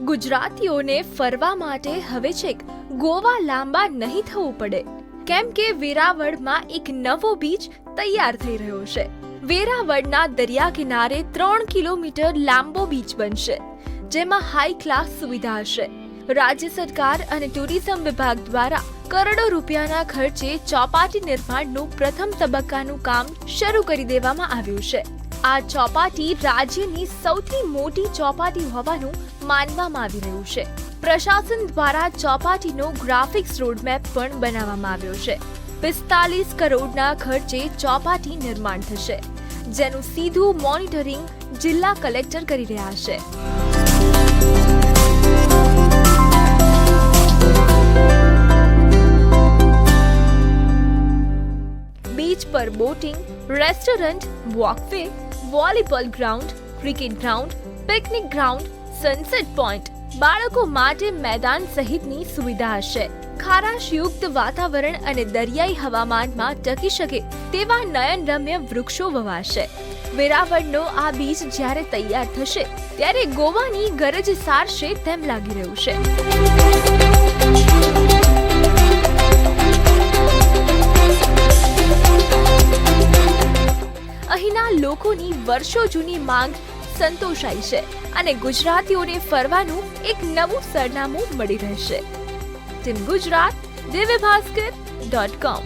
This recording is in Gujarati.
ગુજરાતીઓને ફરવા માટે હવે છેક ગોવા લાંબા નહીં થવું પડે, કેમ કે વેરાવળમાં એક નવો બીચ તૈયાર થઈ રહ્યો છે. વેરાવળના દરિયા કિનારે 3 કિલોમીટર લાંબો બીચ બનશે, જેમાં હાઈ ક્લાસ સુવિધા હશે. રાજ્ય સરકાર અને ટુરિઝમ વિભાગ દ્વારા કરોડો રૂપિયાના ખર્ચે ચોપાટી નિર્માણનું પ્રથમ તબક્કાનું કામ શરૂ કરી દેવામાં આવ્યું છે. આ ચોપાટી રાજ્યની સૌથી મોટી ચોપાટી હોવાનું માનવામાં આવી રહ્યું છે. પ્રશાસન દ્વારા ચોપાટીનો ગ્રાફિક્સ રોડમેપ પણ બનાવવામાં આવ્યો છે. 45 કરોડના ખર્ચે ચોપાટી નિર્માણ થશે, જેનું સીધું મોનિટરિંગ જિલ્લા કલેક્ટર કરી રહ્યા છે. બીચ પર boating, restaurant, walkway, volleyball ground, cricket ground, picnic ground, sunset point, બાળકો માટે મેદાન સહિતની સુવિધા હશે. ખારાશયુક્ત વાતાવરણ અને દરિયાઈ હવામાનમાં ટકી શકે તેવા નયનરમ્ય વૃક્ષો વવાશે. વેરાવળનો આ બીચ જ્યારે તૈયાર થશે ત્યારે ગોવાની ગરજ સારશે તેમ લાગી રહ્યું છે. અહીંના લોકોની વર્ષો જૂની માંગ સંતોષાઈ છે અને ગુજરાતીઓને ફરવાનું એક નવું સરનામું મળી રહેશે. ટીમ ગુજરાત, દિવ્યભાસ્કર.com